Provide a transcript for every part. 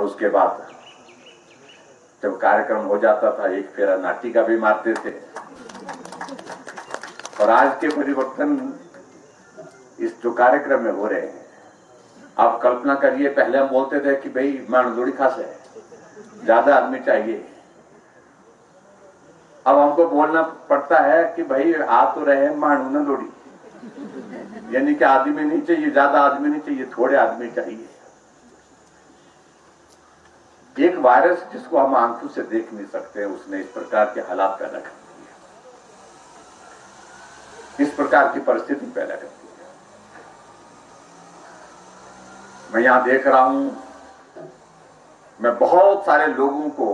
और उसके बाद जब कार्यक्रम हो जाता था एक फेरा नाटी का भी मारते थे। और आज के परिवर्तन इस जो कार्यक्रम में हो रहे हैं, आप कल्पना करिए, पहले हम बोलते थे कि भाई मानदोड़ी खास है, ज्यादा आदमी चाहिए। अब हमको बोलना पड़ता है कि भाई आ तो रहे मानू ना लोड़ी, यानी कि आदमी नहीं चाहिए, ज्यादा आदमी नहीं चाहिए, थोड़े आदमी चाहिए। एक वायरस जिसको हम आंखों से देख नहीं सकते, उसने इस प्रकार के हालात पैदा कर दिए, इस प्रकार की परिस्थिति पैदा कर दी। मैं यहां देख रहा हूं, मैं बहुत सारे लोगों को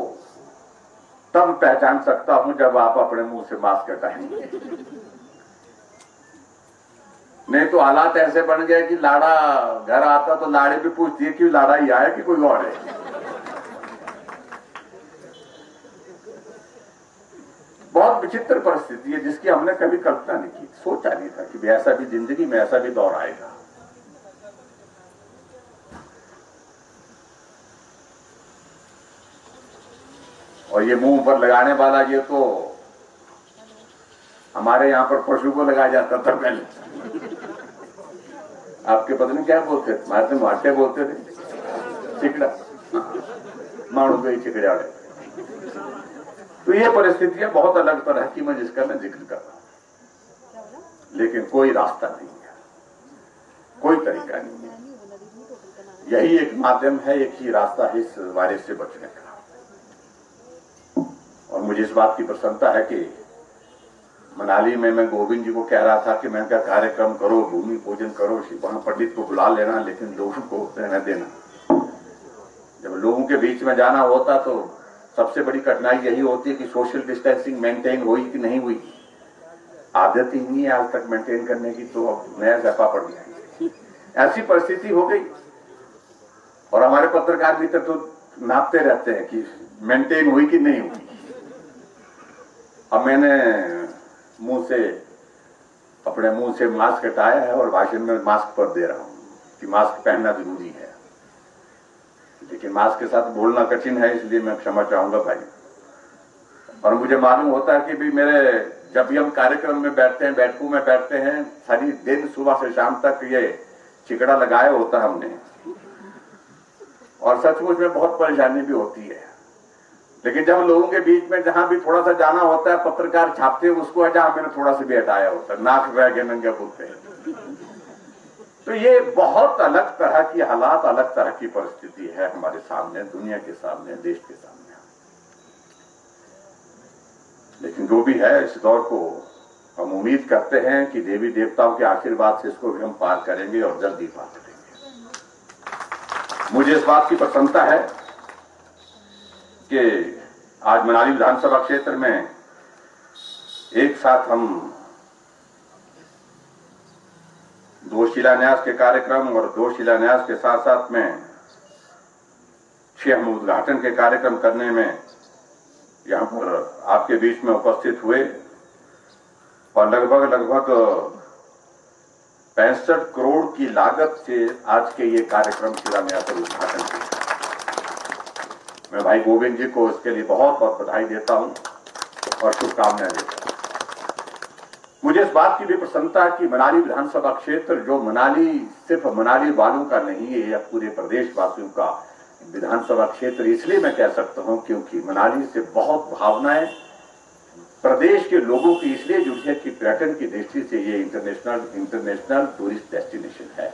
तब पहचान सकता हूं जब आप अपने मुंह से मास्क हटाएंगे। नहीं तो हालात ऐसे बन गए कि लाड़ा घर आता तो लाड़ी भी पूछती है कि लाड़ा ही आया कि कोई और है। बहुत विचित्र परिस्थिति है जिसकी हमने कभी कल्पना नहीं की, सोचा नहीं था कि ऐसा भी जिंदगी में ऐसा भी दौर आएगा। और ये मुंह पर लगाने वाला, ये तो हमारे यहां पर पशु को लगाया जाता था पहले। आपके पता नहीं क्या बोलते थे, हमारे तो माटे बोलते थे, चिकड़ा, मानू गई चिकड़े वाले। तो ये परिस्थितियां बहुत अलग तरह की, मैं जिसका मैं जिक्र कर रहा हूं। लेकिन कोई रास्ता नहीं है, कोई तरीका नहीं है। यही एक माध्यम है, एक ही रास्ता है इस वायरस से बचने का। और मुझे इस बात की प्रसन्नता है कि मनाली में मैं गोविंद जी को कह रहा था कि मैं क्या कार्यक्रम करो, भूमि पूजन करो, वहां पंडित को बुला लेना, लेकिन लोगों को रहने देना। जब लोगों के बीच में जाना होता तो सबसे बड़ी कठिनाई यही होती है कि सोशल डिस्टेंसिंग मेंटेन हुई कि नहीं हुई। आदत ही नहीं है आज तक मेंटेन करने की, तो अब नया जपा पड़ गया। ऐसी परिस्थिति हो गई। और हमारे पत्रकार मित्र तो नापते रहते हैं कि मेंटेन हुई कि नहीं हुई। अब मैंने अपने मुंह से मास्क हटाया है और भाषण में मास्क पर दे रहा हूं कि मास्क पहनना जरूरी है। लेकिन मास्क के साथ बोलना कठिन है, इसलिए मैं क्षमा चाहूंगा भाई। और मुझे मालूम होता है कि भी जब भी हम कार्यक्रम में बैठते हैं, बैठकों में बैठते हैं, सारी दिन सुबह से शाम तक ये चिकड़ा लगाया होता है हमने, और सचमुच में बहुत परेशानी भी होती है। लेकिन जब लोगों के बीच में जहां भी थोड़ा सा जाना होता है, पत्रकार छापते हैं उसको, जहां मैंने थोड़ा सा भी हटाया होता है, नाक रह गए नंगे बोलते हैं। तो ये बहुत अलग तरह की हालात, अलग तरह की परिस्थिति है हमारे सामने, दुनिया के सामने, देश के सामने। लेकिन जो भी है, इस दौर को हम उम्मीद करते हैं कि देवी देवताओं के आशीर्वाद से इसको भी हम पार करेंगे और जल्दी पार करेंगे। मुझे इस बात की प्रसन्नता है कि आज मनाली विधानसभा क्षेत्र में एक साथ हम 2 शिलान्यास के कार्यक्रम और 2 शिलान्यास के साथ साथ में 6 हम उद्घाटन के कार्यक्रम करने में यहां पर आपके बीच में उपस्थित हुए। और लगभग 65 करोड़ की लागत से आज के ये कार्यक्रम शिलान्यास और उद्घाटन किया। मैं भाई गोविंद जी को इसके लिए बहुत बहुत बधाई देता हूं और शुभकामनाएं देता हूं। मुझे इस बात की भी प्रसन्नता है कि मनाली विधानसभा क्षेत्र, जो मनाली सिर्फ मनाली वालों का नहीं है, यह पूरे प्रदेश वासियों का विधानसभा क्षेत्र इसलिए मैं कह सकता हूं क्योंकि मनाली से बहुत भावनाएं प्रदेश के लोगों की इसलिए जुड़ी है कि पर्यटन की दृष्टि से ये इंटरनेशनल टूरिस्ट डेस्टिनेशन है।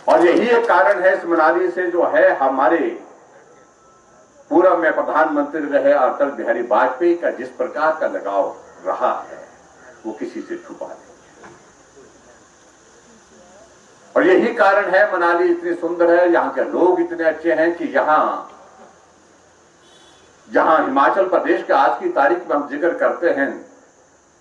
और यही एक कारण है, इस मनाली से जो है हमारे पूर्व में प्रधानमंत्री रहे अटल बिहारी वाजपेयी का जिस प्रकार का लगाव रहा है, वो किसी से छुपा नहीं। और यही कारण है मनाली इतनी सुंदर है, यहां के लोग इतने अच्छे हैं कि जहां हिमाचल प्रदेश का आज की तारीख में हम जिक्र करते हैं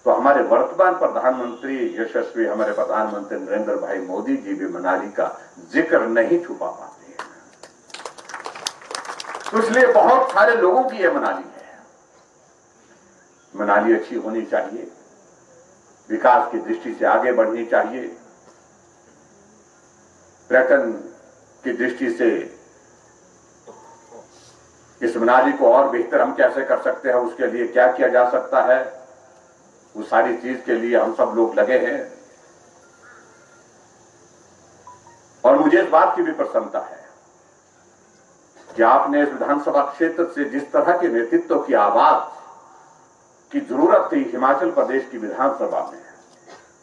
तो हमारे वर्तमान प्रधानमंत्री यशस्वी हमारे प्रधानमंत्री नरेंद्र भाई मोदी जी भी मनाली का जिक्र नहीं छुपा पाते हैं। तो इसलिए बहुत सारे लोगों की यह मनाली है। मनाली अच्छी होनी चाहिए, विकास की दृष्टि से आगे बढ़नी चाहिए, पर्यटन की दृष्टि से इस मनाली को और बेहतर हम कैसे कर सकते हैं, उसके लिए क्या किया जा सकता है, उस सारी चीज के लिए हम सब लोग लगे हैं। और मुझे इस बात की भी प्रसन्नता है कि आपने इस विधानसभा क्षेत्र से जिस तरह के नेतृत्व की आवाज की जरूरत थी हिमाचल प्रदेश की विधानसभा में,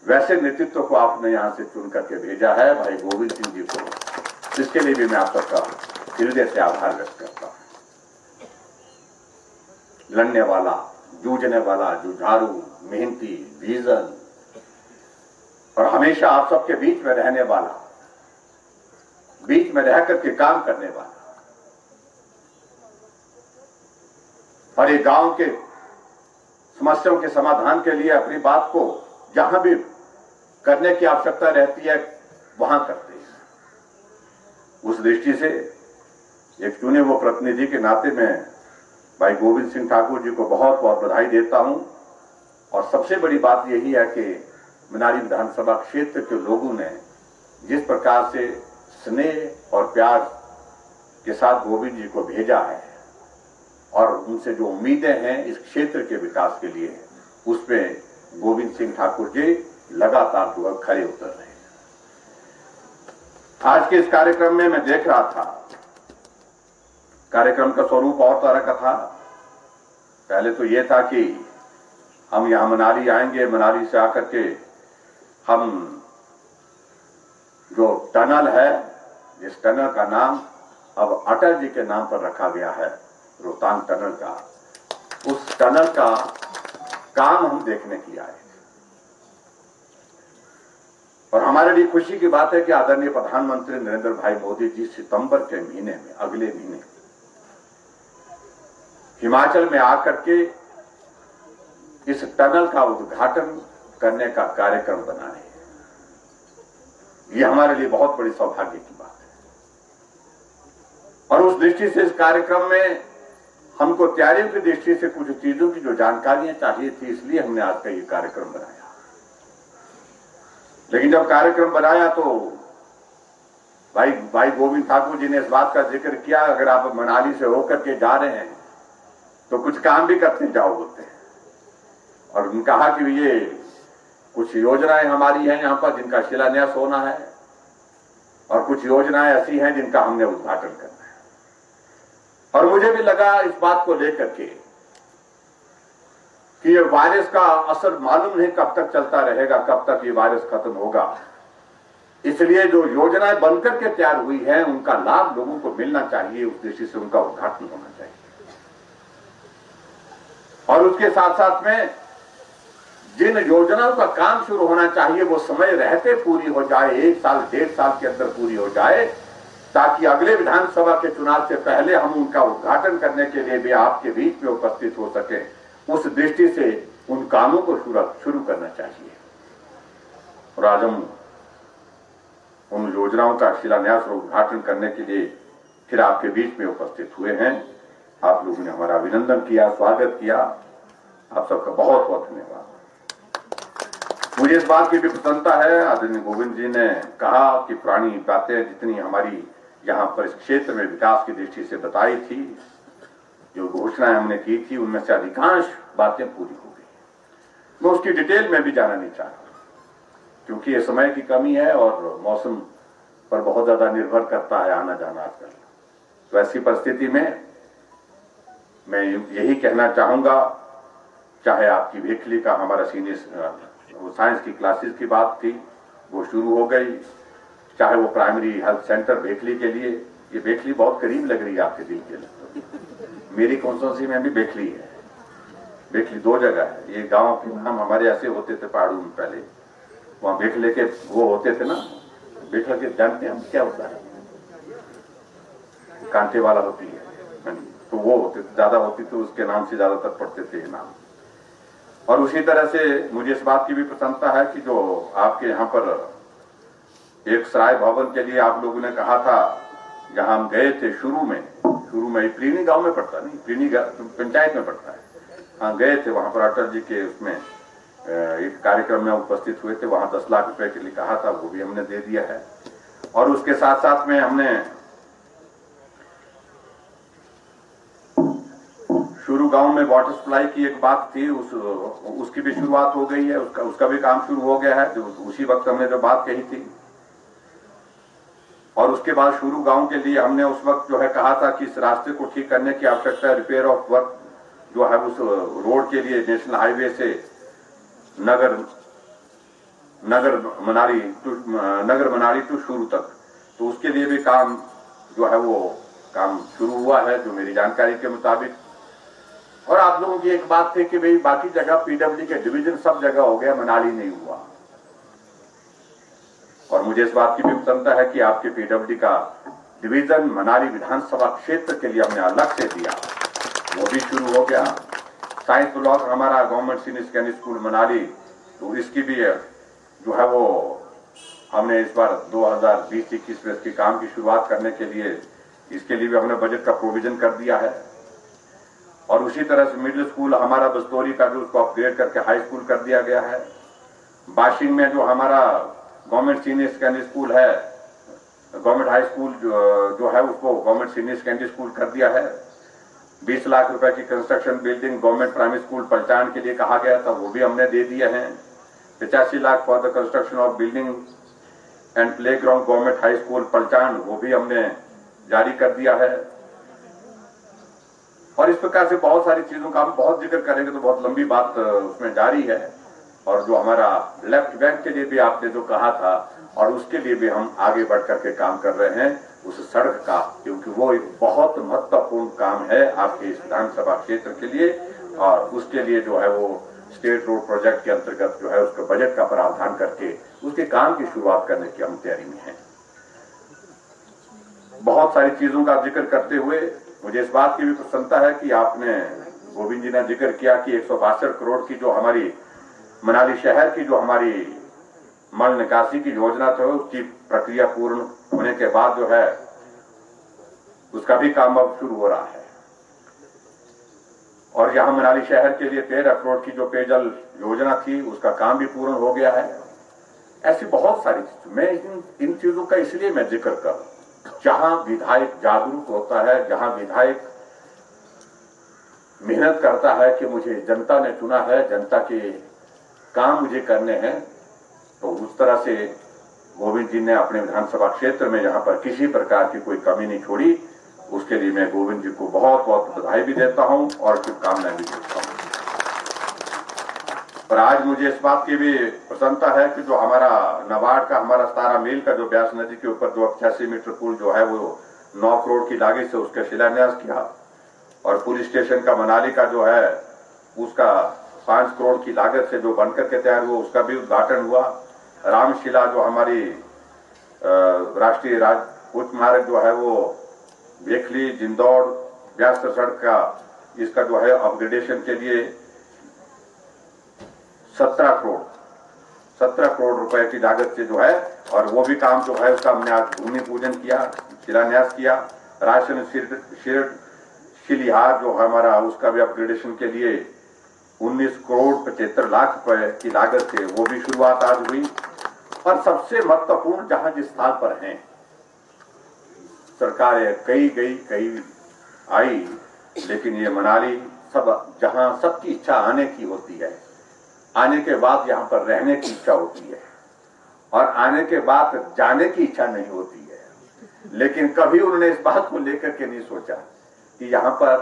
वैसे नेतृत्व को आपने यहां से चुन करके भेजा है भाई गोविंद सिंह जी को। इसके लिए भी मैं आप सबका हृदय से आभार व्यक्त करता हूं। लड़ने वाला, जूझने वाला, जुझारू, मेहनती, विजन और हमेशा आप सबके बीच में रहने वाला, बीच में रह करके काम करने वाला और एक गांव के समस्याओं के समाधान के लिए अपनी बात को जहां भी करने की आवश्यकता रहती है वहां करते हैं। उस दृष्टि से एक चुने हुए प्रतिनिधि के नाते मैं भाई गोविंद सिंह ठाकुर जी को बहुत बहुत बधाई देता हूं। और सबसे बड़ी बात यही है कि मनाली विधानसभा क्षेत्र के लोगों ने जिस प्रकार से स्नेह और प्यार के साथ गोविंद जी को भेजा है और उनसे जो उम्मीदें हैं इस क्षेत्र के विकास के लिए, उस पे गोविंद सिंह ठाकुर जी लगातार जो खड़े उतर रहे हैं। आज के इस कार्यक्रम में मैं देख रहा था, कार्यक्रम का स्वरूप और तरह का था। पहले तो यह था कि हम यहां मनाली आएंगे, मनाली से आकर के हम जो टनल है, जिस टनल का नाम अब अटल जी के नाम पर रखा गया है, रोहतांग टनल का, उस टनल का काम हम देखने के लिए आए। और हमारे लिए खुशी की बात है कि आदरणीय प्रधानमंत्री नरेंद्र भाई मोदी जी सितंबर के महीने में, अगले महीने हिमाचल में आकर के इस टनल का उद्घाटन करने का कार्यक्रम बना रहे हैं। यह हमारे लिए बहुत बड़ी सौभाग्य की बात है। और उस दृष्टि से इस कार्यक्रम में हमको तैयारियों की दृष्टि से कुछ चीजों की जो जानकारियां चाहिए थी, इसलिए हमने आज का ये कार्यक्रम बनाया। लेकिन जब कार्यक्रम बनाया तो भाई गोविंद ठाकुर जी ने इस बात का जिक्र किया, अगर आप मनाली से होकर के जा रहे हैं तो कुछ काम भी करते जाओ बोलते हैं। और उन्होंने कहा कि ये कुछ योजनाएं हमारी हैं यहां पर जिनका शिलान्यास होना है और कुछ योजनाएं ऐसी हैं जिनका हमने उद्घाटन करना है। और मुझे भी लगा इस बात को लेकर के कि ये वायरस का असर मालूम नहीं कब तक चलता रहेगा, कब तक ये वायरस खत्म होगा। इसलिए जो योजनाएं बनकर के तैयार हुई है उनका लाभ लोगों को मिलना चाहिए, उस दृष्टि से उनका उद्घाटन होना चाहिए। और उसके साथ साथ में जिन योजनाओं का काम शुरू होना चाहिए वो समय रहते पूरी हो जाए, 1 साल 1.5 साल के अंदर पूरी हो जाए, ताकि अगले विधानसभा के चुनाव से पहले हम उनका उद्घाटन करने के लिए भी आपके बीच में उपस्थित हो सके। उस दृष्टि से उन कामों को शुरू करना चाहिए। और आज हम उन योजनाओं का शिलान्यास और उद्घाटन करने के लिए फिर आपके बीच में उपस्थित हुए हैं। आप लोगों ने हमारा अभिनंदन किया, स्वागत किया, आप सबका बहुत बहुत धन्यवाद। मुझे इस बात की भी प्रसन्नता है, आदरणीय गोविंद जी ने कहा कि पुरानी बातें जितनी हमारी यहाँ पर इस क्षेत्र में विकास की दृष्टि से बताई थी, जो घोषणाएं हमने की थी, उनमें से अधिकांश बातें पूरी हो गई। मैं उसकी डिटेल में भी जाना नहीं चाहता क्योंकि ये समय की कमी है और मौसम पर बहुत ज्यादा निर्भर करता है आना जाना आजकल। तो ऐसी परिस्थिति में मैं यही कहना चाहूंगा, चाहे आपकी भेखली का हमारा सीनियर साइंस की क्लासेस की बात थी वो शुरू हो गई, चाहे वो प्राइमरी हेल्थ सेंटर भेखली के लिए, ये भेखली बहुत करीब लग रही है आपके दिल के लिए। मेरी कॉन्स्टिट्यूंसी में भी भेखली है, भेखली 2 जगह है। ये गांव के नाम हमारे ऐसे होते थे पहाड़ों में, पहले वहां भेखले के वो होते थे ना, भेखले के जानते हैं क्या होता है, कांटे वाला होती है, तो वो होते थे, ज्यादा होती तो उसके नाम से ज्यादातर पढ़ते थे ये नाम। और उसी तरह से मुझे इस बात की भी प्रसन्नता है कि जो आपके यहाँ पर एक सराय भवन के लिए आप लोगों ने कहा था, जहां हम गए थे शुरू में प्रीनी गांव में पड़ता, नहीं प्रीनी पंचायत में पड़ता है, हाँ गए थे वहां पर अटल जी के उसमें एक कार्यक्रम में उपस्थित हुए थे, वहां 10 लाख रुपए के लिए कहा था, वो भी हमने दे दिया है। और उसके साथ साथ में हमने शुरू गांव में वाटर सप्लाई की एक बात थी, उसकी भी शुरुआत हो गई है, उसका भी काम शुरू हो गया है, जो उसी वक्त हमने जो बात कही थी। और उसके बाद शुरू गांव के लिए हमने उस वक्त जो है कहा था कि इस रास्ते को ठीक करने की आवश्यकता है। रिपेयर ऑफ वर्क जो है उस रोड के लिए नेशनल हाईवे से नगर मनाली टू शुरू तक, तो उसके लिए भी काम जो है वो काम शुरू हुआ है, जो मेरी जानकारी के मुताबिक। और आप लोगों की एक बात थी कि भाई बाकी जगह पीडब्ल्यू के डिवीजन सब जगह हो गया, मनाली नहीं हुआ। और मुझे इस बात की भी प्रसन्नता है कि आपके पीडब्ल्यू का डिवीजन मनाली विधानसभा क्षेत्र के लिए हमने अलग से दिया, वो भी शुरू हो गया। साइंस ब्लॉक हमारा government senior secondary school Manali, तो इसकी भी जो है वो हमने इस बार 2020-21 में इसके काम की शुरुआत करने के लिए, इसके लिए भी हमने बजट का प्रोविजन कर दिया है। और उसी तरह से मिडिल स्कूल हमारा बस्तौरी का जो उसको अपग्रेड करके हाई स्कूल कर दिया गया है। बाशिंग में जो हमारा गवर्नमेंट सीनियर सेकेंडरी स्कूल है, गवर्नमेंट हाई स्कूल जो है उसको गवर्नमेंट सीनियर सेकेंडरी स्कूल कर दिया है। 20 लाख रुपए की construction building government primary school Palchan के लिए कहा गया था, वो भी हमने दे दिए हैं। 85 lakh for the construction of building and play ground government high school Palchan, वो भी हमने जारी कर दिया है। और इस प्रकार से बहुत सारी चीजों का हम बहुत जिक्र करेंगे तो बहुत लंबी बात उसमें जारी है। और जो हमारा लेफ्ट बैंक के लिए भी आपने जो कहा था, और उसके लिए भी हम आगे बढ़ करके काम कर रहे हैं उस सड़क का, क्योंकि वो एक बहुत महत्वपूर्ण काम है आपके इस विधानसभा क्षेत्र के लिए। और उसके लिए जो है वो स्टेट रोड प्रोजेक्ट के अंतर्गत जो है उसका बजट का प्रावधान करके उसके काम की शुरुआत करने की हम तैयारी में हैं। बहुत सारी चीजों का जिक्र करते हुए मुझे इस बात की भी प्रसन्नता है कि आपने, गोविंद जी ने जिक्र किया कि 162 करोड़ की जो हमारी मनाली शहर की जो हमारी मल निकासी की योजना था, उसकी प्रक्रिया पूर्ण होने के बाद जो है उसका भी काम अब शुरू हो रहा है। और यहां मनाली शहर के लिए 13 करोड़ की जो पेयजल योजना थी उसका काम भी पूर्ण हो गया है। ऐसी बहुत सारी चीज, मैं इन चीजों का इसलिए मैं जिक्र कर, जहां विधायक जागरूक होता है, जहां विधायक मेहनत करता है कि मुझे जनता ने चुना है, जनता के काम मुझे करने हैं, तो उस तरह से गोविंद जी ने अपने विधानसभा क्षेत्र में जहां पर किसी प्रकार की कोई कमी नहीं छोड़ी, उसके लिए मैं गोविंद जी को बहुत बहुत बधाई भी देता हूं और शुभकामनाएं भी देता हूं। पर आज मुझे इस बात की भी प्रसन्नता है कि जो हमारा नाबार्ड का हमारा 17 मील का जो ब्यास नदी के ऊपर जो 88 मीटर पुल जो है वो 9 करोड़ की लागत से उसका शिलान्यास किया। और पुलिस स्टेशन का मनाली का जो है उसका 5 करोड़ की लागत से जो बनकर के तैयार हुआ उसका भी उद्घाटन हुआ। रामशिला जो हमारी राष्ट्रीय उच्च मार्ग जो है वो वेखली जिंदौड़ ब्यास सड़क का, इसका जो है अपग्रेडेशन के लिए 17 करोड़ रुपए की लागत से जो है, और वो भी काम जो है उसका हमने आज भूमि पूजन किया, शिलान्यास किया। राशन शिलिहार जो हमारा उसका भी अपग्रेडेशन के लिए 19 करोड़ 75 लाख रुपए की लागत से वो भी शुरुआत आज हुई। और सबसे महत्वपूर्ण जहां जिस स्थान पर हैं सरकारें कई आई, लेकिन ये मनाली सब जहां सबकी इच्छा आने की होती है, आने के बाद यहां पर रहने की इच्छा होती है और आने के बाद जाने की इच्छा नहीं होती है। लेकिन कभी उन्होंने इस बात को लेकर के नहीं सोचा कि यहां पर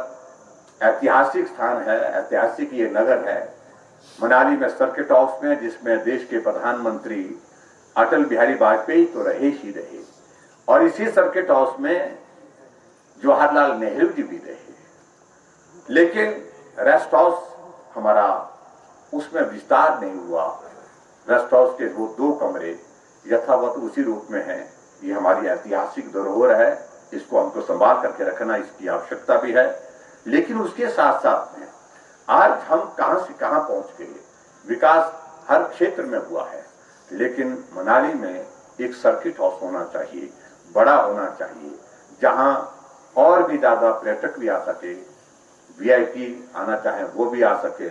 ऐतिहासिक स्थान है, ऐतिहासिक ये नगर है मनाली में, सर्किट हाउस में, जिसमें देश के प्रधानमंत्री अटल बिहारी वाजपेयी तो रहे ही रहे, और इसी सर्किट हाउस में जवाहरलाल नेहरू जी भी रहे। लेकिन रेस्ट हाउस हमारा उसमें विस्तार नहीं हुआ। रेस्ट हाउस के वो 2 कमरे यथावत उसी रूप में हैं। ये हमारी ऐतिहासिक धरोहर है, इसको हमको संभाल करके रखना, इसकी आवश्यकता भी है। लेकिन उसके साथ साथ में आज हम कहां से कहां पहुंच गए, विकास हर क्षेत्र में हुआ है, लेकिन मनाली में एक सर्किट हाउस होना चाहिए, बड़ा होना चाहिए, जहां और भी ज्यादा पर्यटक भी आ सके, वीआईपी आना चाहे वो भी आ सके,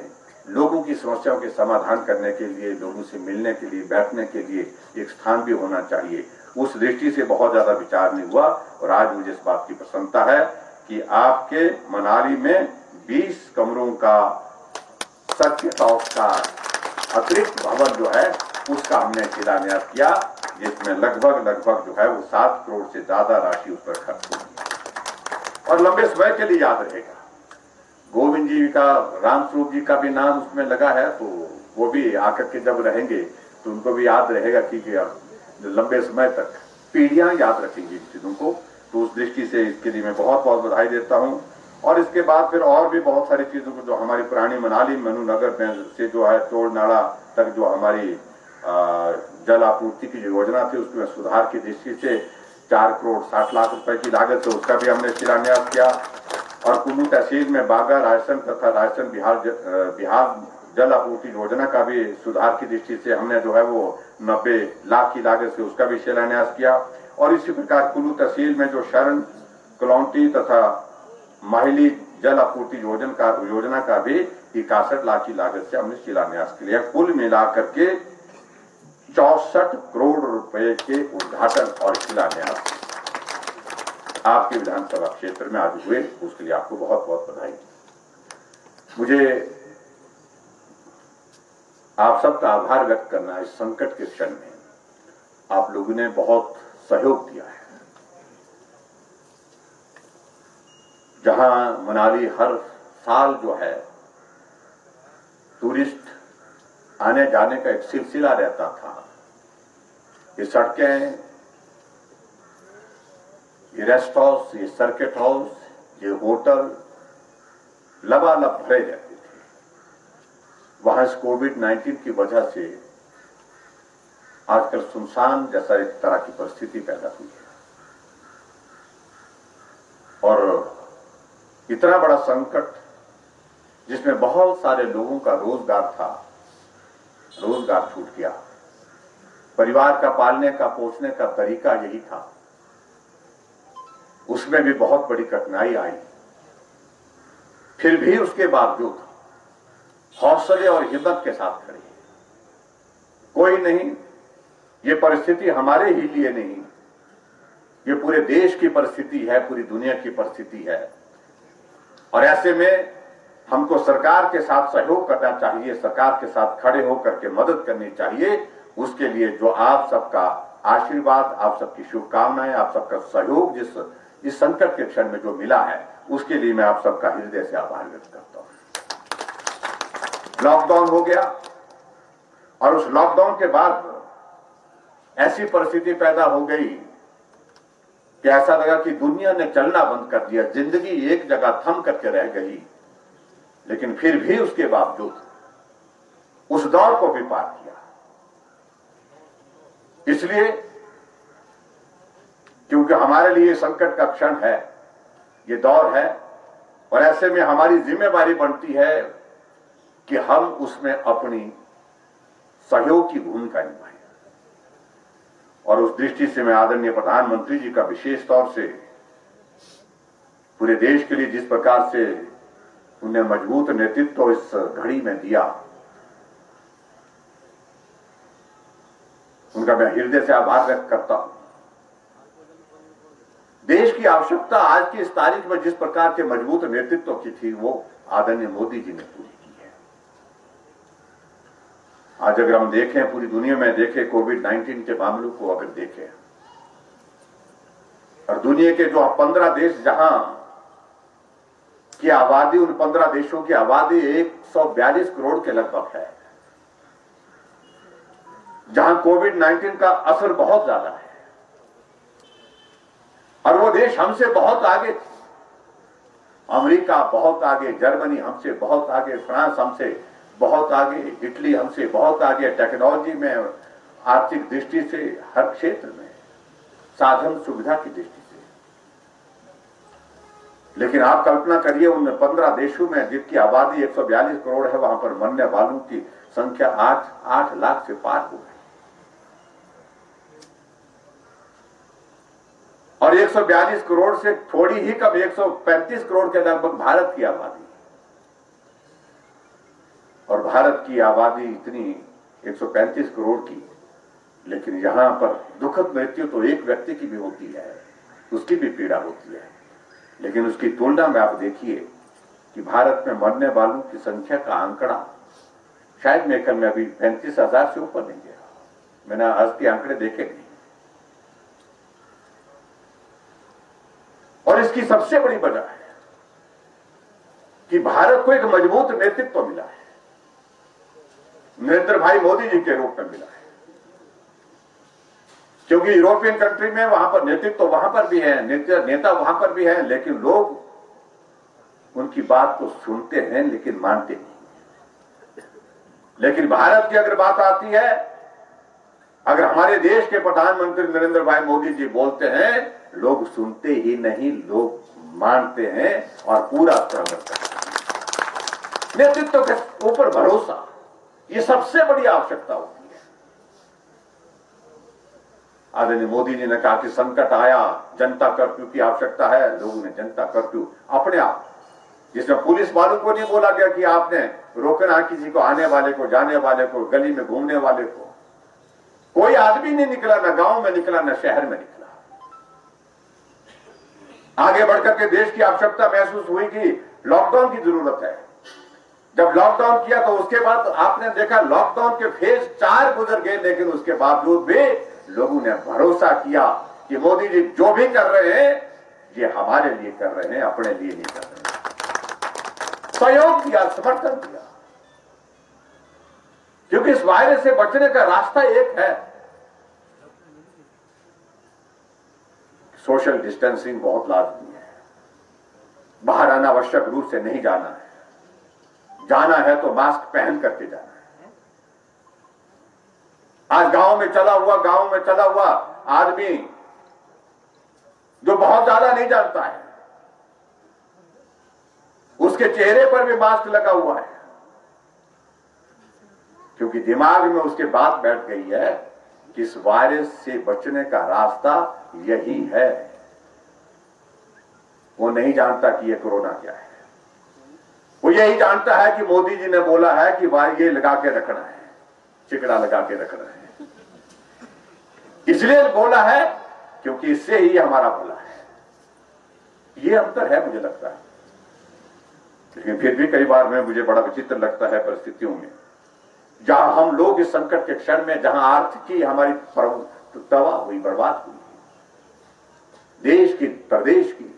लोगों की समस्याओं के समाधान करने के लिए, लोगों से मिलने के लिए, बैठने के लिए एक स्थान भी होना चाहिए। उस दृष्टि से बहुत ज्यादा विचार नहीं हुआ। और आज मुझे इस बात की प्रसन्नता है कि आपके मनाली में 20 कमरों का सर्किट हाउस का अतिरिक्त भवन जो है उसका हमने शिलान्यास किया, जिसमें लगभग जो है वो 7 करोड़ से ज्यादा राशि उस पर खर्च होगी और लंबे समय के लिए याद रहेगा। गोविंद जी का, रामस्वरूप जी का भी नाम उसमें लगा है, तो वो भी आकर के जब रहेंगे तो उनको भी याद रहेगा कि लंबे समय तक पीढ़ियां याद रखेंगी इन चीजों को। तो उस दृष्टि से इसके लिए मैं बहुत बहुत बधाई देता हूं। और इसके बाद फिर और भी बहुत सारी चीजों को, जो हमारी पुरानी मनाली मनुनगर में से जो है टोल नाला तक जो हमारी जल आपूर्ति की जो योजना थी उसमें सुधार की दृष्टि से 4 करोड़ 60 लाख रुपए की लागत से उसका भी हमने शिलान्यास किया। और कुल्लू तहसील में बागा रायसन तथा रायसन बिहार जल आपूर्ति योजना का भी सुधार की दृष्टि से हमने जो है वो 90 लाख की लागत से उसका भी शिलान्यास किया। और इसी प्रकार कुल्लू तहसील में जो शरण कलौंटी तथा माहिली जल आपूर्ति योजना का भी 61 लाख की लागत से हमने शिलान्यास किया। कुल मिलाकर के 64 करोड़ रुपए के उद्घाटन और शिलान्यास आपके विधानसभा क्षेत्र में आज हुए, उसके लिए आपको बहुत बहुत बधाई। मुझे आप सबका आभार व्यक्त करना है। इस संकट के क्षण में आप लोगों ने बहुत सहयोग दिया है। जहां मनाली हर साल जो है टूरिस्ट आने जाने का एक सिलसिला रहता था, ये सड़कें, ये रेस्ट हाउस, ये सर्किट हाउस, ये होटल लबालब भरे रहते थे। वहां इस कोविड-19 की वजह से आजकल सुनसान जैसा एक तरह की परिस्थिति पैदा हुई है और इतना बड़ा संकट जिसमें बहुत सारे लोगों का रोजगार था, रोजगार छूट गया। परिवार का पालने का पोसने का तरीका यही था, उसमें भी बहुत बड़ी कठिनाई आई। फिर भी उसके बावजूद हौसले और हिम्मत के साथ खड़े। कोई नहीं, ये परिस्थिति हमारे ही लिए नहीं, ये पूरे देश की परिस्थिति है, पूरी दुनिया की परिस्थिति है। और ऐसे में हमको सरकार के साथ सहयोग करना चाहिए, सरकार के साथ खड़े होकर के मदद करनी चाहिए। उसके लिए जो आप सबका आशीर्वाद, आप सबकी शुभकामनाएं, आप सबका सहयोग जिस इस संकट के क्षण में जो मिला है, उसके लिए मैं आप सबका हृदय से आभार व्यक्त करता हूं। लॉकडाउन हो गया और उस लॉकडाउन के बाद ऐसी परिस्थिति पैदा हो गई कि ऐसा लगा कि दुनिया ने चलना बंद कर दिया, जिंदगी एक जगह थम करके रह गई। लेकिन फिर भी उसके बावजूद उस दौर को भी पार किया, इसलिए क्योंकि हमारे लिए संकट का क्षण है, ये दौर है और ऐसे में हमारी जिम्मेवारी बनती है कि हम उसमें अपनी सहयोग की भूमिका निभाएं। और उस दृष्टि से मैं आदरणीय प्रधानमंत्री जी का विशेष तौर से पूरे देश के लिए जिस प्रकार से उन्हें मजबूत नेतृत्व इस घड़ी में दिया, उनका मैं हृदय से आभार व्यक्त करता हूं। देश की आवश्यकता आज की इस तारीख में जिस प्रकार के मजबूत नेतृत्व की थी, वो आदरणीय मोदी जी ने पूरी की है। आज अगर हम देखें, पूरी दुनिया में देखें, कोविड-19 के मामलों को अगर देखें और दुनिया के जो 15 देश जहां की आबादी, उन 15 देशों की आबादी 142 करोड़ के लगभग है, जहां कोविड-19 का असर बहुत ज्यादा है और वो देश हमसे बहुत आगे, अमेरिका बहुत आगे, जर्मनी हमसे बहुत आगे, फ्रांस हमसे बहुत आगे, इटली हमसे बहुत आगे, टेक्नोलॉजी में, आर्थिक दृष्टि से, हर क्षेत्र में, साधन सुविधा की दृष्टि से। लेकिन आप कल्पना करिए, उन 15 देशों में जिनकी आबादी 142 करोड़ है, वहां पर मरने वालों की संख्या 8 लाख से पार हो गई और 142 करोड़ से थोड़ी ही कम 135 करोड़ के लगभग भारत की आबादी। और भारत की आबादी इतनी 135 करोड़ की, लेकिन यहां पर दुखद मृत्यु तो एक व्यक्ति की भी होती है, उसकी भी पीड़ा होती है। लेकिन उसकी तुलना में आप देखिए कि भारत में मरने वालों की संख्या का आंकड़ा शायद मैं कल में अभी 35,000 से ऊपर नहीं गया। मैंने आज के आंकड़े देखे नहीं। और इसकी सबसे बड़ी वजह है कि भारत को एक मजबूत नेतृत्व मिला है, नरेंद्र भाई मोदी जी के रूप में मिला है। क्योंकि यूरोपियन कंट्री में वहां पर नेतृत्व वहां पर भी है, नेता वहां पर भी है, लेकिन लोग उनकी बात को सुनते हैं लेकिन मानते नहीं। लेकिन भारत की अगर बात आती है, अगर हमारे देश के प्रधानमंत्री नरेंद्र भाई मोदी जी बोलते हैं, लोग सुनते ही नहीं, लोग मानते हैं और पूरा स्वागत करते हैं। नेतृत्व के ऊपर भरोसा, ये सबसे बड़ी आवश्यकता होती है। आदरणीय मोदी जी ने कहा कि संकट आया, जनता कर्फ्यू की आवश्यकता है। लोगों ने जनता कर्फ्यू अपने आप, जिसमें पुलिस वालों को नहीं बोला गया कि आपने रोकना किसी को, आने वाले को, जाने वाले को, गली में घूमने वाले को। कोई आदमी नहीं निकला, ना गांव में निकला, ना शहर में निकला। आगे बढ़कर के देश की आवश्यकता महसूस हुई कि लॉकडाउन की जरूरत है। जब लॉकडाउन किया तो उसके बाद आपने देखा लॉकडाउन के फेज 4 गुजर गए, लेकिन उसके बावजूद भी लोगों ने भरोसा किया कि मोदी जी जो भी कर रहे हैं ये हमारे लिए कर रहे हैं, अपने लिए नहीं कर रहे हैं। सहयोग किया, समर्थन किया, क्योंकि इस वायरस से बचने का रास्ता एक है, सोशल डिस्टेंसिंग बहुत लाजमी है। बाहर अनावश्यक रूप से नहीं जाना है, जाना है तो मास्क पहन करके जाना है। आज गांव में चला हुआ आदमी जो बहुत ज्यादा नहीं जानता है, उसके चेहरे पर भी मास्क लगा हुआ है, क्योंकि दिमाग में उसके बात बैठ गई है कि इस वायरस से बचने का रास्ता यही है। वो नहीं जानता कि ये कोरोना क्या है। वो यही जानता है कि मोदी जी ने बोला है कि ये लगा के रखना है, चिकड़ा लगा के रखना है। इसलिए बोला है क्योंकि इससे ही हमारा भला है। ये अंतर है मुझे लगता है। लेकिन फिर भी कई बार में मुझे बड़ा विचित्र लगता है परिस्थितियों में, जहां हम लोग इस संकट के क्षण में, जहां आर्थिकी हमारी तबाह हुई, बर्बाद हुई, देश की, प्रदेश की,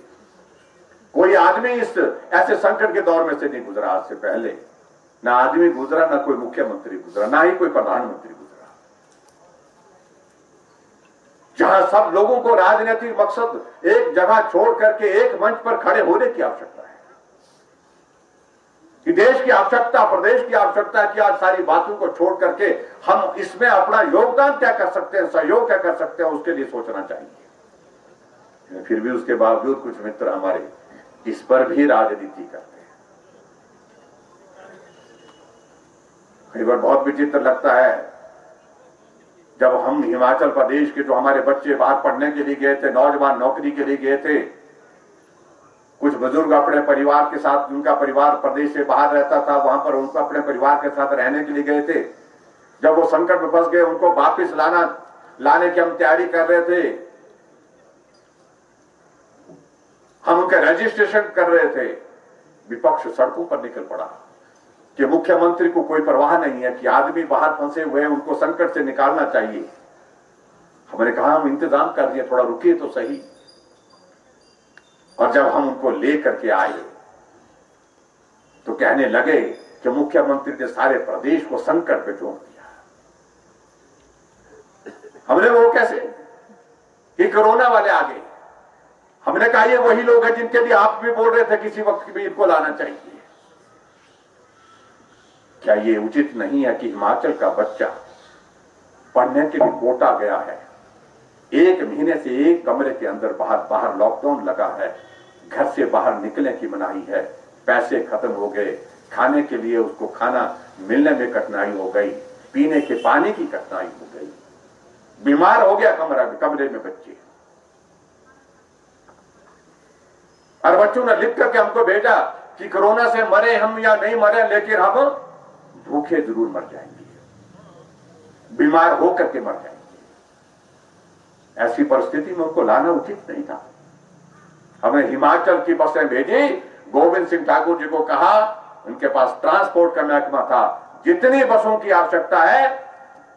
कोई आदमी इस ऐसे संकट के दौर में से नहीं गुजरा। आज से पहले ना आदमी गुजरा, ना कोई मुख्यमंत्री गुजरा, ना ही कोई प्रधानमंत्री गुजरा। जहां सब लोगों को राजनीतिक मकसद एक जगह छोड़ करके एक मंच पर खड़े होने की आवश्यकता है कि देश की आवश्यकता, प्रदेश की आवश्यकता है कि आज सारी बातों को छोड़ करके हम इसमें अपना योगदान क्या कर सकते हैं, सहयोग क्या कर सकते हैं, उसके लिए सोचना चाहिए। फिर भी उसके बावजूद कुछ मित्र हमारे इस पर भी राजनीति करते हैं। कई बार बहुत विचित्र लगता है, जब हम हिमाचल प्रदेश के जो हमारे बच्चे बाहर पढ़ने के लिए गए थे, नौजवान नौकरी के लिए गए थे, कुछ बुजुर्ग अपने परिवार के साथ, उनका परिवार प्रदेश से बाहर रहता था, वहां पर उनको अपने परिवार के साथ रहने के लिए गए थे। जब वो संकट में फंस गए, उनको वापिस लाने की हम तैयारी कर रहे थे, हम उनका रजिस्ट्रेशन कर रहे थे, विपक्ष सड़कों पर निकल पड़ा कि मुख्यमंत्री को कोई परवाह नहीं है कि आदमी बाहर फंसे हुए हैं, उनको संकट से निकालना चाहिए। हमने कहा हम इंतजाम कर दिए, थोड़ा रुकिए तो सही। और जब हम उनको लेकर के आए तो कहने लगे कि मुख्यमंत्री ने सारे प्रदेश को संकट में झोंक दिया। हमने वो कैसे कि कोरोना वाले आ गए। हमने कहा ये वही लोग हैं जिनके लिए आप भी बोल रहे थे किसी वक्त भी इनको लाना चाहिए। क्या ये उचित नहीं है कि हिमाचल का बच्चा पढ़ने के लिए कोटा गया है, 1 महीने से एक कमरे के अंदर बाहर लॉकडाउन लगा है, घर से बाहर निकलने की मनाही है, पैसे खत्म हो गए, खाने के लिए उसको खाना मिलने में कठिनाई हो गई, पीने के पानी की कठिनाई हो गई, बीमार हो गया कमरे में बच्चे। और बच्चों ने लिख करके हमको भेजा कि कोरोना से मरे हम या नहीं मरे, लेकिन हम भूखे जरूर मर जाएंगे, बीमार होकर के मर जाएंगे। ऐसी परिस्थिति में उनको लाना उचित नहीं था। हमने हिमाचल की बसें भेजी, गोविंद सिंह ठाकुर जी को कहा, उनके पास ट्रांसपोर्ट का महकमा था, जितनी बसों की आवश्यकता है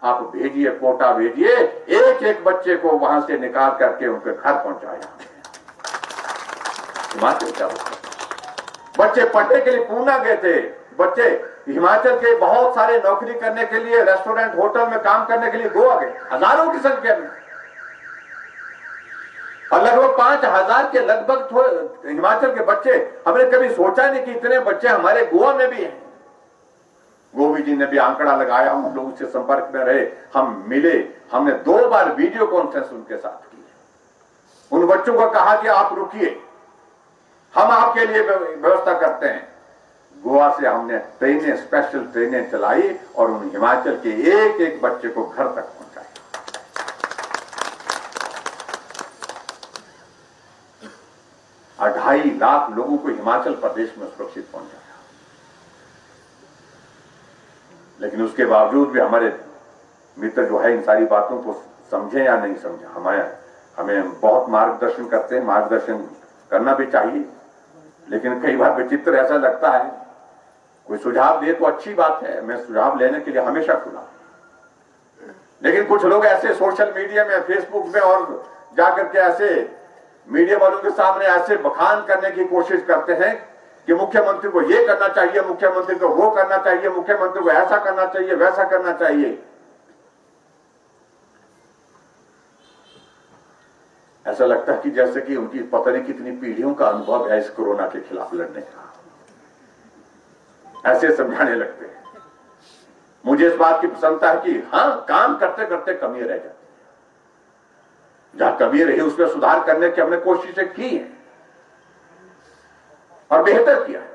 आप भेजिए, कोटा भेजिए, एक एक बच्चे को वहां से निकाल करके उनके घर पहुंचाया। हिमाचल क्या बच्चे पढ़ने के लिए पूना गए थे, बच्चे हिमाचल के बहुत सारे नौकरी करने के लिए, रेस्टोरेंट होटल में काम करने के लिए गोवा गए, हजारों की संख्या में, और लगभग 5,000 के लगभग हिमाचल के बच्चे। हमने कभी सोचा नहीं कि इतने बच्चे हमारे गोवा में भी हैं। गोविंद जी ने भी आंकड़ा लगाया, हम लोग उससे संपर्क में रहे, हम मिले, हमने 2 बार वीडियो कॉन्फ्रेंस उनके साथ की। उन बच्चों को कहा कि आप रुकिए, हम आपके लिए व्यवस्था करते हैं। गोवा से हमने ट्रेनें, स्पेशल ट्रेनें चलाई और उन हिमाचल के एक एक बच्चे को घर तक पहुंचाया। 2.5 लाख लोगों को हिमाचल प्रदेश में सुरक्षित पहुंचाया। लेकिन उसके बावजूद भी हमारे मित्र जो है इन सारी बातों को समझे या नहीं समझे, हमें बहुत मार्गदर्शन करते हैं, मार्गदर्शन करना भी चाहिए। लेकिन कई बार विचित्र ऐसा लगता है, कोई सुझाव दे तो अच्छी बात है, मैं सुझाव लेने के लिए हमेशा खुला। लेकिन कुछ लोग ऐसे सोशल मीडिया में, फेसबुक में और जाकर के ऐसे मीडिया वालों के सामने ऐसे बखान करने की कोशिश करते हैं कि मुख्यमंत्री को ये करना चाहिए, मुख्यमंत्री को वो करना चाहिए, मुख्यमंत्री को ऐसा करना चाहिए, वैसा करना चाहिए। ऐसा लगता है कि जैसे कि उनकी पता नहीं कितनी पीढ़ियों का अनुभव है इस कोरोना के खिलाफ लड़ने का, ऐसे समझाने लगते हैं। मुझे इस बात की प्रसन्नता है कि हां, काम करते करते कमी रह जाती है, जहां कमी रही उसमें सुधार करने की हमने कोशिशें की हैं और बेहतर किया है।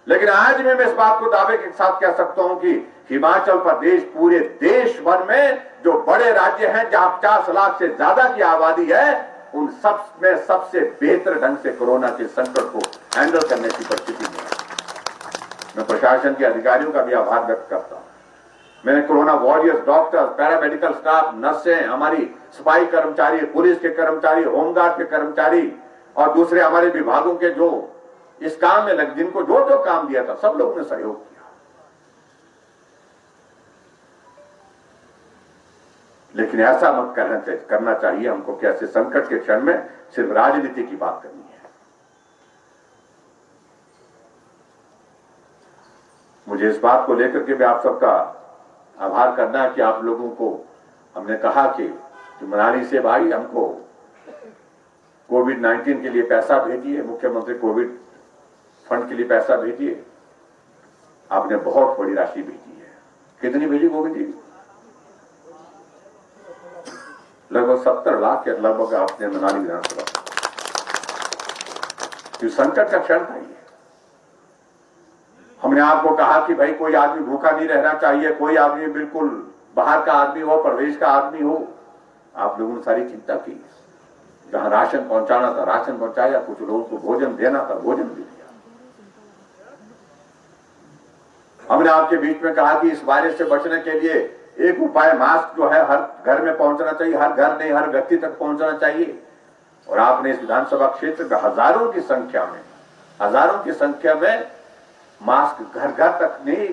लेकिन आज मैं इस बात को दावे के साथ कह सकता हूं कि हिमाचल प्रदेश पूरे देश भर में जो बड़े राज्य हैं, जहां 50 लाख से ज्यादा की आबादी है, उन सब में सबसे बेहतर ढंग से कोरोना के संकट को हैंडल करने की परिस्थिति में है। मैं प्रशासन के अधिकारियों का भी आभार व्यक्त करता हूं। मैंने corona warriors, doctor, paramedical staff, नर्सें, हमारी सफाई कर्मचारी, पुलिस के कर्मचारी, होमगार्ड के कर्मचारी और दूसरे हमारे विभागों के जो इस काम में लगे, जिनको जो जो काम दिया था, सब लोगों ने सहयोग किया। लेकिन ऐसा मत करना चाहिए हमको कि ऐसे संकट के क्षण में सिर्फ राजनीति की बात करनी है। मुझे इस बात को लेकर के भी आप सबका आभार करना है कि आप लोगों को हमने कहा कि मनाली से भाई हमको कोविड-19 के लिए पैसा भेजिए, मुख्यमंत्री कोविड फंड के लिए पैसा भेजिए। आपने बहुत बड़ी राशि भेजी है। कितनी भेजी गोविंद जी? लगभग 70 लाख के लगभग आपने मनाली विधानसभा, संकट का क्षण था ये। हमने आपको कहा कि भाई कोई आदमी भूखा नहीं रहना चाहिए, कोई आदमी बिल्कुल बाहर का आदमी हो, प्रदेश का आदमी हो। आप लोगों ने सारी चिंता की, जहां राशन पहुंचाना था राशन पहुंचाया, कुछ लोगों को भोजन देना था भोजन भी दिया। हमने आपके बीच में कहा कि इस वायरस से बचने के लिए एक उपाय मास्क जो है हर घर में पहुंचना चाहिए, हर घर नहीं हर व्यक्ति तक पहुंचना चाहिए। और आपने इस विधानसभा क्षेत्र में हजारों की संख्या में मास्क घर घर तक नहीं,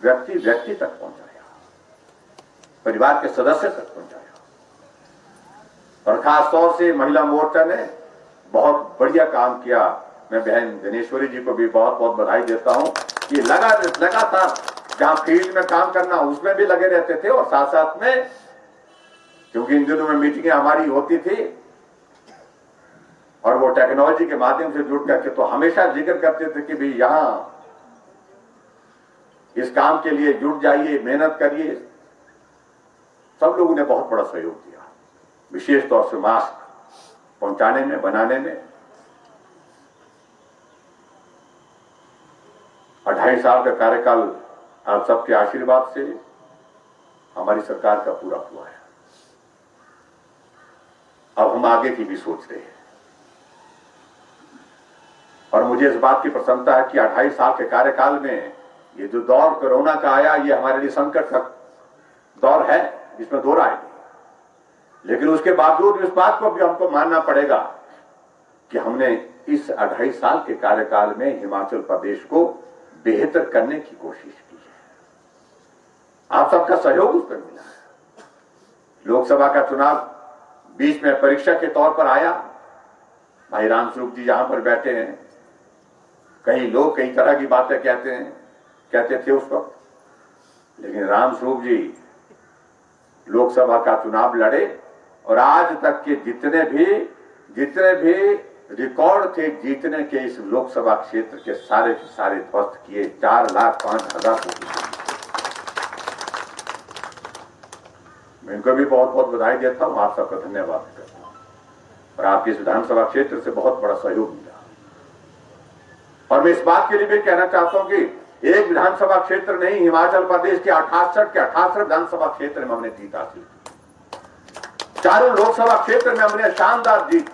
व्यक्ति व्यक्ति तक पहुंचाया, परिवार के सदस्य तक पहुंचाया। और खासतौर से महिला मोर्चा ने बहुत बढ़िया काम किया। मैं बहन दिनेश्वरी जी को भी बहुत बहुत बधाई देता हूं कि लगातार जहां फील्ड में काम करना उसमें भी लगे रहते थे, और साथ साथ में क्योंकि इन दिनों में मीटिंगें हमारी होती थी और वो टेक्नोलॉजी के माध्यम से जुड़ करके तो हमेशा जिक्र करते थे कि भाई यहां इस काम के लिए जुट जाइए, मेहनत करिए। सब लोगों ने बहुत बड़ा सहयोग दिया, विशेष तौर से मास्क पहुंचाने में, बनाने में। 2.5 साल का कार्यकाल आप सबके आशीर्वाद से हमारी सरकार का पूरा हुआ है। अब हम आगे की भी सोच रहे हैं और मुझे इस बात की प्रसन्नता है कि 2.5 साल के कार्यकाल में ये जो दौर कोरोना का आया, ये हमारे लिए संकट का दौर है, इसमें दो राय नहीं। लेकिन उसके बावजूद इस बात को भी हमको मानना पड़ेगा कि हमने इस 2.5 साल के कार्यकाल में हिमाचल प्रदेश को बेहतर करने की कोशिश की है। आप सबका सहयोग उस पर मिला है। लोकसभा का चुनाव बीच में परीक्षा के तौर पर आया। भाई रामस्वरूप जी यहां पर बैठे हैं, कई लोग कई तरह की बातें कहते थे उस वक्त, लेकिन रामस्वरूप जी लोकसभा का चुनाव लड़े और आज तक के जितने भी रिकॉर्ड थे जीतने के इस लोकसभा क्षेत्र के सारे ध्वस्त किए। 4,05,000 वोट। मैं इनको भी बहुत बहुत बधाई देता हूं, आप सबका धन्यवाद करता हूं। और आपके इस विधानसभा क्षेत्र से बहुत बड़ा सहयोग मिला। और मैं इस बात के लिए भी कहना चाहता हूं कि एक विधानसभा क्षेत्र नहीं, हिमाचल प्रदेश के 68 विधानसभा क्षेत्र में हमने जीत हासिल की। चारों लोकसभा क्षेत्र में हमने शानदार जीत।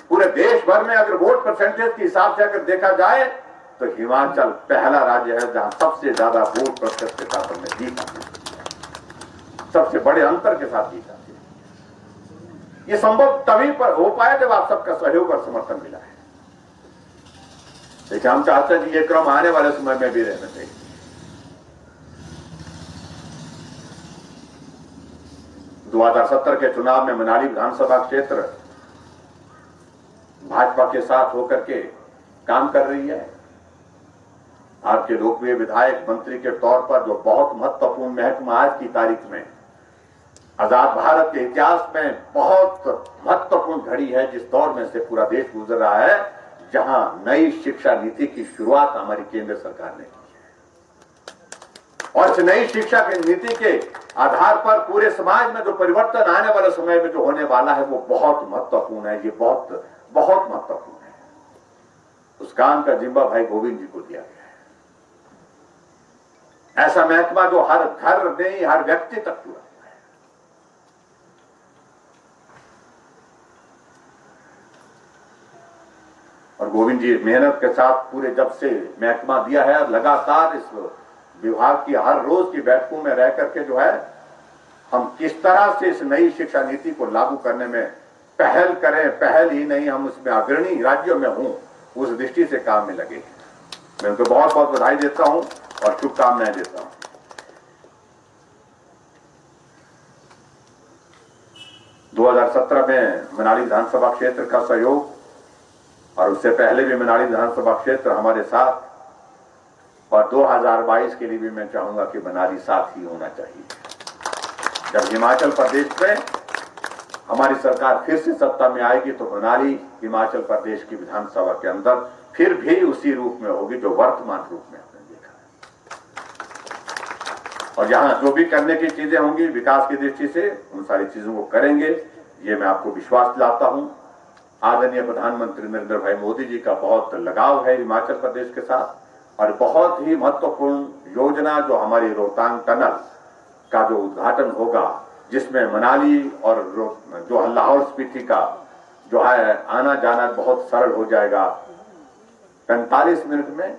पूरे देश भर में अगर वोट परसेंटेज के हिसाब से अगर देखा जाए तो हिमाचल पहला राज्य है जहां सबसे ज्यादा वोट प्रतिशत के साथ हमने जीत हासिल की, सबसे बड़े अंतर के साथ जीत हासिल की। ये संभव तभी पर हो पाया जब आप सबका सहयोग और समर्थन मिला है। लेकिन हम चाहते हैं कि ये क्रम आने वाले समय में भी रहना चाहिए। दो 2017 के चुनाव में मनाली विधानसभा क्षेत्र भाजपा के साथ होकर के काम कर रही है। आपके लोकप्रिय विधायक मंत्री के तौर पर जो बहुत महत्वपूर्ण महकमा आज की तारीख में आजाद भारत के इतिहास में बहुत महत्वपूर्ण घड़ी है, जिस दौर में से पूरा देश गुजर रहा है, जहां नई शिक्षा नीति की शुरुआत हमारी केंद्र सरकार ने की है। और इस नई शिक्षा की नीति के आधार पर पूरे समाज में जो परिवर्तन आने वाले समय में जो होने वाला है वो बहुत महत्वपूर्ण है। ये बहुत महत्वपूर्ण है। उस काम का जिम्मा भाई गोविंद जी को दिया गया है। ऐसा महकमा जो हर घर नहीं, हर व्यक्ति तक पूरा है। और गोविंद जी मेहनत के साथ पूरे जब से महकमा दिया है, लगातार इस विभाग की हर रोज की बैठकों में रह करके जो है हम किस तरह से इस नई शिक्षा नीति को लागू करने में पहल करें, पहल ही नहीं हम उसमें अग्रणी राज्यों में हूं, उस दृष्टि से काम में लगे। मैं उनको बहुत बहुत बधाई देता हूं और शुभकामनाएं देता हूं। दो 2017 में मनाली विधानसभा क्षेत्र का सहयोग और उससे पहले भी मनाली विधानसभा क्षेत्र हमारे साथ, और 2022 के लिए भी मैं चाहूंगा कि मनाली साथ ही होना चाहिए। जब हिमाचल प्रदेश में हमारी सरकार फिर से सत्ता में आएगी तो मनाली हिमाचल प्रदेश की विधानसभा के अंदर फिर भी उसी रूप में होगी जो वर्तमान रूप में हमने देखा है। और यहां जो भी करने की चीजें होंगी विकास की दृष्टि से, उन सारी चीजों को करेंगे, ये मैं आपको विश्वास दिलाता हूं। आदरणीय प्रधानमंत्री नरेंद्र भाई मोदी जी का बहुत लगाव है हिमाचल प्रदेश के साथ, और बहुत ही महत्वपूर्ण योजना जो हमारी रोहतांग टनल का जो उद्घाटन होगा, जिसमें मनाली और जो लाहौल स्पीति का जो है आना जाना बहुत सरल हो जाएगा। 45 मिनट में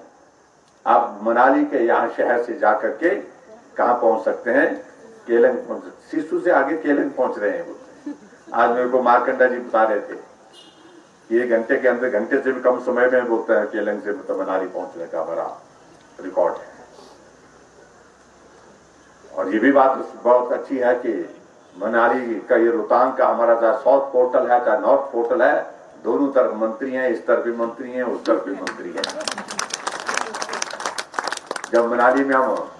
आप मनाली के यहाँ शहर से जाकर के कहाँ पहुंच सकते हैं, केलंग, सिसु से आगे केलंग पहुंच रहे हैं। आज मेरे को मार्कंडा जी बता रहे थे कि 1 घंटे के अंदर, घंटे से भी कम समय में बोलते हैं केलंग से मतलब मनाली पहुंचने का बड़ा रिकॉर्ड है। और ये भी बात बहुत अच्छी है कि मनाली का ये रोहतांग का हमारा चाहे साउथ पोर्टल है चाहे नॉर्थ पोर्टल है, दोनों तरफ मंत्री हैं, इस तरफ भी मंत्री हैं, उस तरफ भी मंत्री हैं। जब मनाली में हम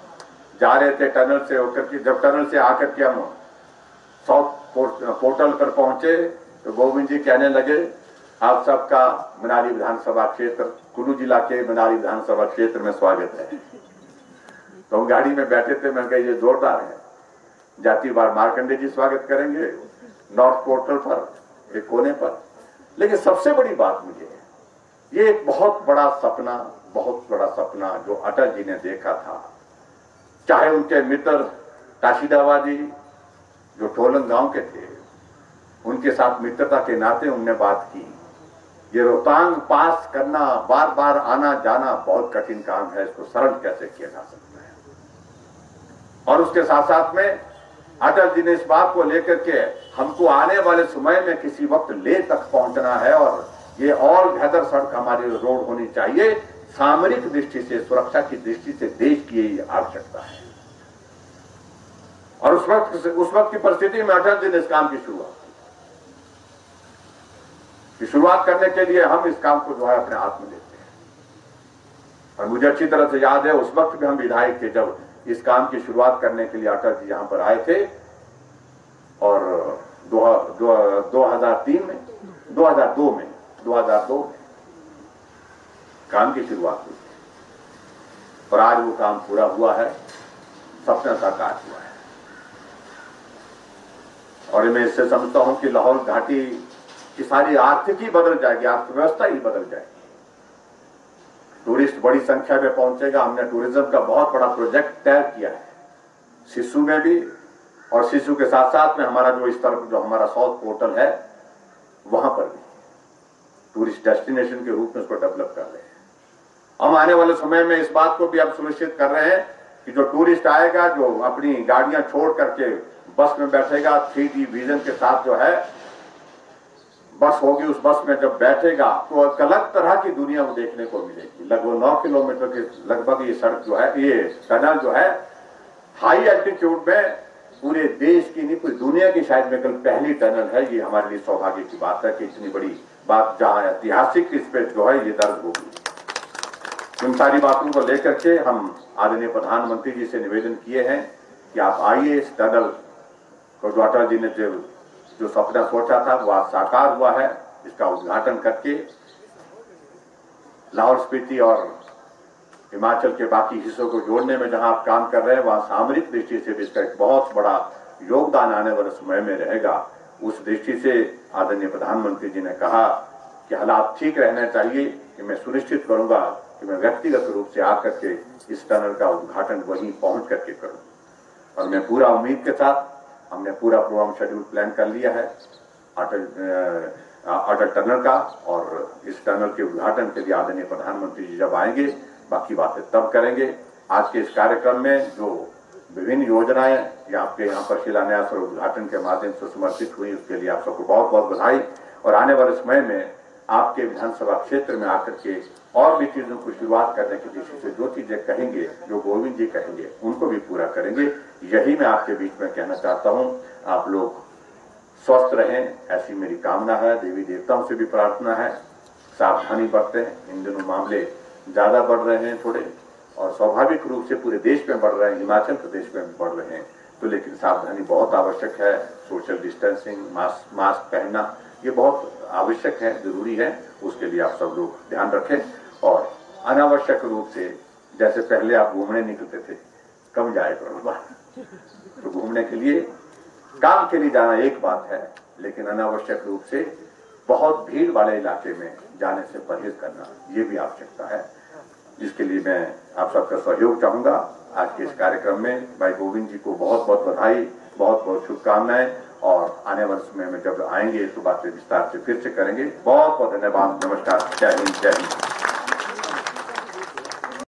जा रहे थे टनल से होकर के, जब टनल से आकर के हम साउथ पोर्टल पर पहुंचे तो गोविंद जी कहने लगे आप सबका मनाली विधानसभा क्षेत्र, कुल्लू जिला के मनाली विधानसभा क्षेत्र में स्वागत है। तो हम गाड़ी में बैठे थे, मैंने कहा ये जोरदार है। जाती बार मार्कंडे जी स्वागत करेंगे नॉर्थ पोर्टल पर एक कोने पर। लेकिन सबसे बड़ी बात मुझे ये एक बहुत बड़ा सपना जो अटल जी ने देखा था, चाहे उनके मित्र ताशीदावा जी जो टोलन गांव के थे, उनके साथ मित्रता के नाते उनने बात की। ये रोहतांग पास करना, बार बार आना जाना बहुत कठिन काम है, इसको सरल कैसे किया जा सकता है। और उसके साथ साथ में अटल जी ने इस बात को लेकर के हमको आने वाले समय में किसी वक्त लेह तक पहुंचना है और ये और बेहतर सड़क हमारी रोड होनी चाहिए। सामरिक दृष्टि से, सुरक्षा की दृष्टि से देश की यही आवश्यकता है। और उस वक्त की परिस्थिति में अटल जी ने इस काम की शुरुआत करने के लिए हम इस काम को जो है अपने हाथ में लेते हैं। और मुझे अच्छी तरह से याद है, उस वक्त भी हम विधायक थे जब इस काम की शुरुआत करने के लिए अटल जी यहां पर आए थे। और 2002 में काम की शुरुआत हुई और आज वो काम पूरा हुआ है, सपना साकार हुआ है। और मैं इससे समझता हूं कि लाहौल घाटी की सारी आर्थिकी बदल जाएगी, अर्थव्यवस्था ही बदल जाएगी। टूरिस्ट बड़ी संख्या में पहुंचेगा। हमने टूरिज्म का बहुत बड़ा प्रोजेक्ट तैयार किया है, सिसु में भी, और सिसु के साथ साथ में हमारा जो इस तरफ जो हमारा साउथ पोर्टल है वहां पर भी टूरिस्ट डेस्टिनेशन के रूप में उसको डेवलप कर रहे हैं। हम आने वाले समय में इस बात को भी अब सुनिश्चित कर रहे हैं कि जो टूरिस्ट आएगा, जो अपनी गाड़ियां छोड़ करके बस में बैठेगा, 3D विजन के साथ जो है बस होगी, उस बस में जब बैठेगा तो एक अलग तरह की दुनिया वो देखने को मिलेगी। लगभग 9 किलोमीटर के लगभग ये सड़क जो है, ये टनल जो है, हाई एल्टीट्यूड में पूरे देश की नहीं पूरी दुनिया की शायद में कल पहली टनल है। ये हमारे लिए सौभाग्य की बात है कि इतनी बड़ी बात जहां ऐतिहासिक इस पे जो है ये दर्ज होगी। इन सारी बातों को लेकर के हम आदरणीय प्रधानमंत्री जी से निवेदन किए हैं कि आप आइए, इस टनल को जो अटल जी ने जो सपना सोचा था वो आज साकार हुआ है। इसका उद्घाटन करके लाहौल स्पीति और हिमाचल के बाकी हिस्सों को जोड़ने में जहां आप काम कर रहे हैं, वहां सामरिक दृष्टि से भी इसका एक बहुत बड़ा योगदान आने वाले समय में रहेगा। उस दृष्टि से आदरणीय प्रधानमंत्री जी ने कहा कि हालात ठीक रहना चाहिए, कि मैं सुनिश्चित करूंगा कि मैं व्यक्तिगत रूप से आकर के इस टनल का उद्घाटन वहीं पहुंच करके करूं। और मैं पूरा उम्मीद के साथ, हमने पूरा प्रोग्राम शेड्यूल प्लान कर लिया है अटल टनल का, और इस टनल के उद्घाटन के लिए आदरणीय प्रधानमंत्री जी जब आएंगे बाकी बातें तब करेंगे। आज के इस कार्यक्रम में जो विभिन्न योजनाएं आपके यहाँ पर शिलान्यास और उद्घाटन के माध्यम से समर्पित हुई, उसके लिए आप सबको बहुत बहुत बधाई। और आने वाले समय में आपके विधानसभा क्षेत्र में आकर के और भी चीजों को शुरुआत करने की दृष्टि से जो चीजें कहेंगे, जो गोविंद जी कहेंगे, उनको भी पूरा करेंगे। यही मैं आपके बीच में कहना चाहता हूं। आप लोग स्वस्थ रहें, ऐसी मेरी कामना है। देवी देवताओं से भी प्रार्थना है, सावधानी बरतें। इन दिनों मामले ज्यादा बढ़ रहे हैं थोड़े, और स्वाभाविक रूप से पूरे देश में बढ़ रहे हैं, हिमाचल प्रदेश में भी बढ़ रहे हैं, तो लेकिन सावधानी बहुत आवश्यक है। सोशल डिस्टेंसिंग, मास्क पहनना ये बहुत आवश्यक है, जरूरी है। उसके लिए आप सब लोग ध्यान रखें। और अनावश्यक रूप से, जैसे पहले आप घूमने निकलते थे, कम जाए करो। तो घूमने के लिए, काम के लिए जाना एक बात है, लेकिन अनावश्यक रूप से बहुत भीड़ वाले इलाके में जाने से परहेज करना ये भी आवश्यकता है। जिसके लिए मैं आप सबका सहयोग चाहूंगा। आज के इस कार्यक्रम में भाई गोविंद जी को बहुत बहुत बधाई, बहुत बहुत शुभकामनाएं। और आने वाले समय में जब आएंगे तो बातें विस्तार से फिर से करेंगे। बहुत बहुत धन्यवाद। नमस्कार। जय हिंद, जय हिंद।